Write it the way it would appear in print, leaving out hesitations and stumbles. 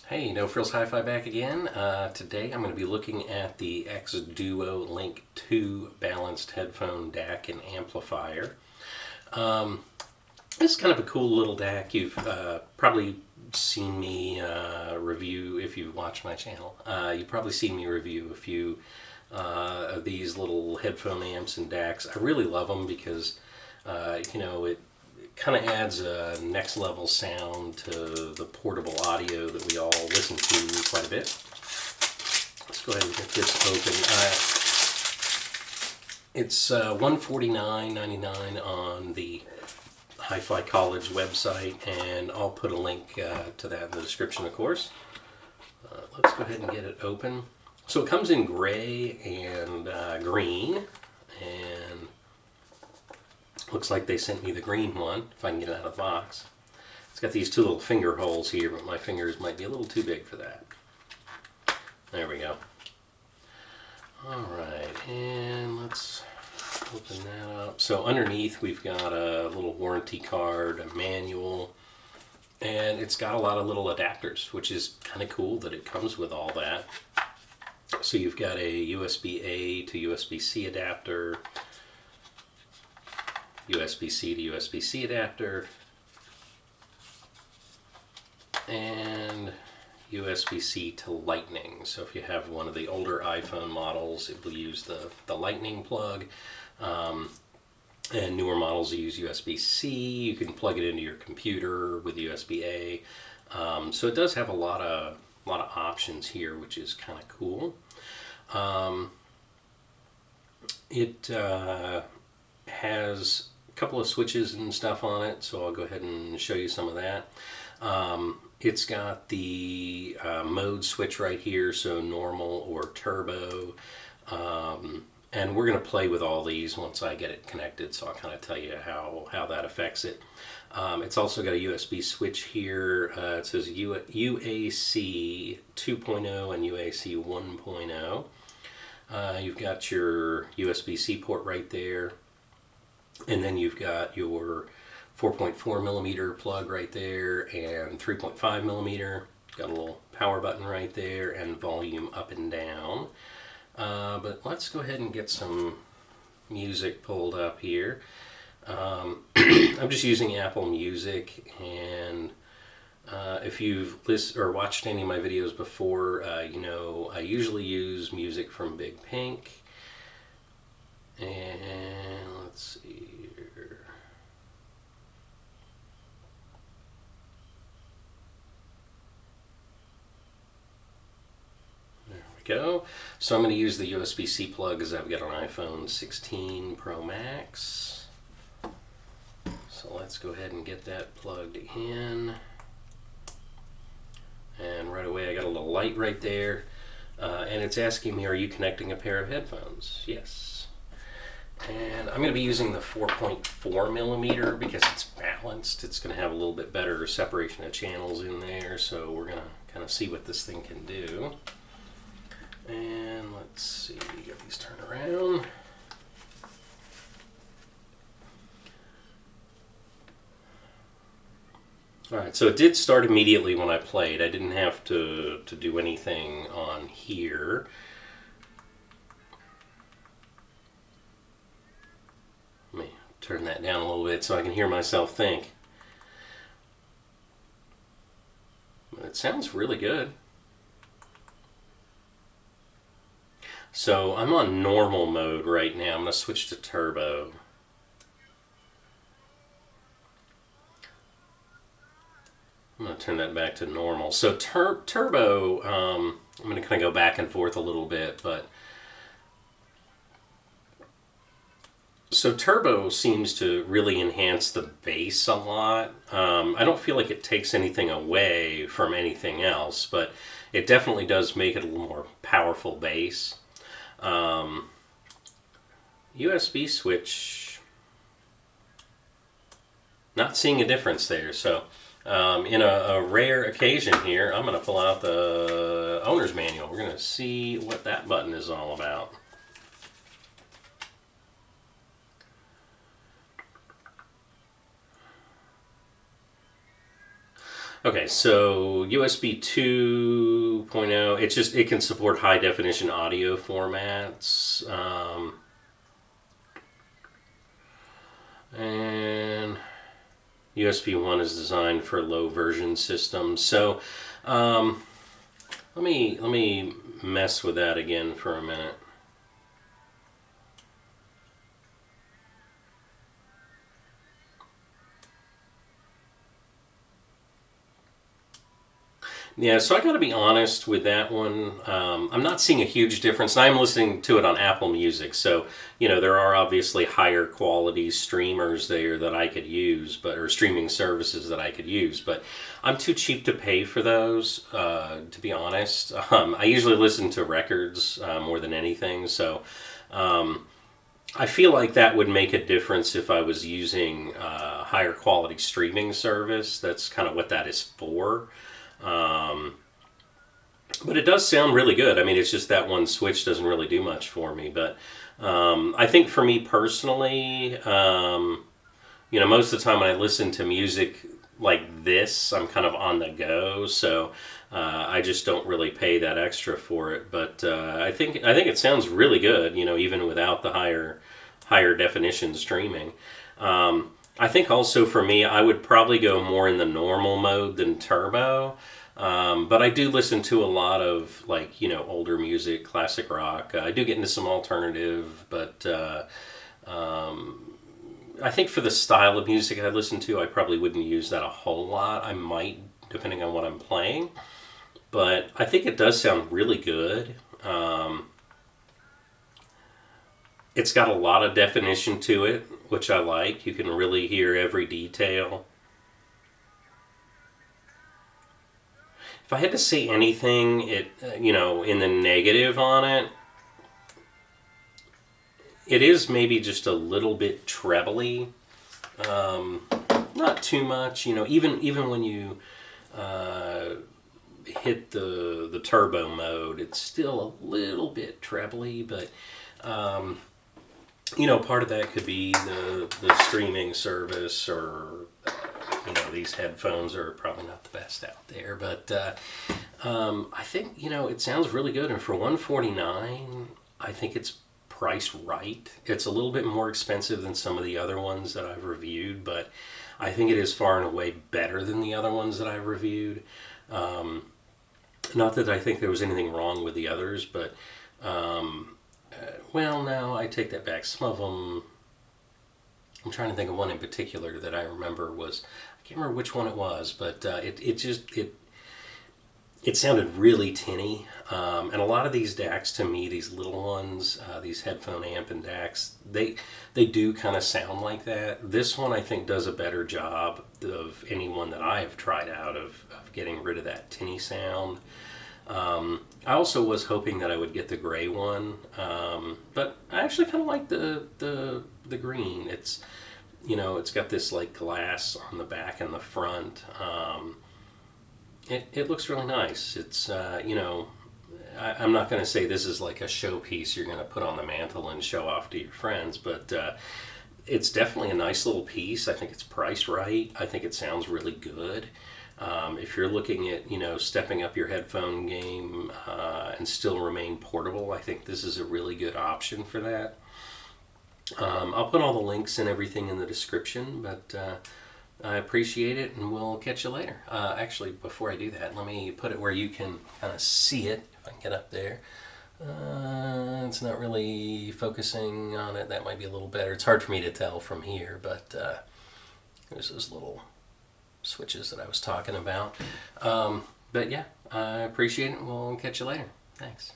Hey, No Frills Hi-Fi back again. Today I'm going to be looking at the xDuoo Link2 balanced headphone DAC and amplifier. This is kind of a cool little DAC. You've probably seen me review, if you've watched my channel, you've probably seen me review a few of these little headphone amps and DACs. I really love them because, it kind of adds a next level sound to the portable audio that we all listen to quite a bit. Let's go ahead and get this open. It's $149.99 on the Hi-Fi College website, and I'll put a link to that in the description, of course. Let's go ahead and get it open. So it comes in gray and green, and looks like they sent me the green one, if I can get it out of the box. It's got these two little finger holes here, but my fingers might be a little too big for that. There we go. Alright, and let's open that up. So underneath we've got a little warranty card, a manual, and it's got a lot of little adapters, which is kind of cool that it comes with all that. So you've got a USB-A to USB-C adapter, USB-C to USB-C adapter, and USB-C to Lightning. So if you have one of the older iPhone models, it will use the Lightning plug, and newer models use USB-C. You can plug it into your computer with USB-A. So it does have a lot of options here, which is kind of cool. It has couple of switches and stuff on it, so I'll go ahead and show you some of that. It's got the mode switch right here, so normal or turbo, and we're going to play with all these once I get it connected, so I'll kind of tell you how that affects it. It's also got a USB switch here. It says UAC 2.0 and UAC 1.0. You've got your USB-C port right there. And then you've got your 4.4 millimeter plug right there and 3.5 millimeter. Got a little power button right there and volume up and down. But let's go ahead and get some music pulled up here. I'm just using Apple Music, and if you've listened or watched any of my videos before, you know I usually use music from Big Pink. And let's see here. There we go. So I'm going to use the USB-C plug as I've got an iPhone 16 Pro Max. So let's go ahead and get that plugged in. And right away I got a little light right there. And it's asking me, are you connecting a pair of headphones? Yes. And I'm going to be using the 4.4 millimeter because it's balanced. It's going to have a little bit better separation of channels in there, so we're going to kind of see what this thing can do. And let's see, get these turned around. Alright, so it did start immediately when I played. I didn't have to do anything on here. Let me turn that down a little bit so I can hear myself think. But it sounds really good. So I'm on normal mode right now. I'm going to switch to turbo. I'm going to turn that back to normal. So turbo, I'm going to kind of go back and forth a little bit, but so turbo seems to really enhance the bass a lot. I don't feel like it takes anything away from anything else, but it definitely does make it a little more powerful bass. USB switch, not seeing a difference there. So in a rare occasion here, I'm going to pull out the owner's manual. We're going to see what that button is all about. Okay, so USB 2.0, it can support high definition audio formats. And USB 1 is designed for low version systems. So let me mess with that again for a minute. Yeah, so I got to be honest with that one. I'm not seeing a huge difference. And I'm listening to it on Apple Music, so there are obviously higher quality streamers there that I could use, or streaming services that I could use. But I'm too cheap to pay for those, to be honest. I usually listen to records more than anything, so I feel like that would make a difference if I was using a higher quality streaming service. That's kind of what that is for. But it does sound really good. I mean, it's just that one switch doesn't really do much for me. But I think for me personally, most of the time when I listen to music like this, I'm kind of on the go. So I just don't really pay that extra for it. But I think it sounds really good. Even without the higher definition streaming. I think also for me, I would probably go more in the normal mode than turbo. But I do listen to a lot of older music, classic rock. I do get into some alternative, but I think for the style of music I listen to, I probably wouldn't use that a whole lot. I might, depending on what I'm playing. But I think it does sound really good. It's got a lot of definition to it, which I like. You can really hear every detail. If I had to say anything, in the negative on it, it is maybe just a little bit trebly. Not too much, even when you hit the turbo mode, it's still a little bit trebly, but part of that could be the streaming service, or these headphones are probably not the best out there, but I think it sounds really good, and for $149, I think it's priced right. It's a little bit more expensive than some of the other ones that I've reviewed, but I think it is far and away better than the other ones that I've reviewed. Not that I think there was anything wrong with the others, but well, no, I take that back. Some of them, I'm trying to think of one in particular that I remember was, I can't remember which one it was, but it sounded really tinny. And a lot of these DACs to me, these little ones, these headphone amp and DACs, they do kind of sound like that. This one I think does a better job of any one that I have tried out of getting rid of that tinny sound. I also was hoping that I would get the gray one, but I actually kind of like the green. It's it's got this like glass on the back and the front. It looks really nice. It's I'm not going to say this is like a showpiece you're going to put on the mantle and show off to your friends, but it's definitely a nice little piece. I think it's priced right. I think it sounds really good. If you're looking at, stepping up your headphone game and still remain portable, I think this is a really good option for that. I'll put all the links and everything in the description, but I appreciate it, and we'll catch you later. Actually, before I do that, let me put it where you can kind of see it, if I can get up there. It's not really focusing on it. That might be a little better. It's hard for me to tell from here, but there's those little switches that I was talking about. But yeah, I appreciate it. We'll catch you later. Thanks.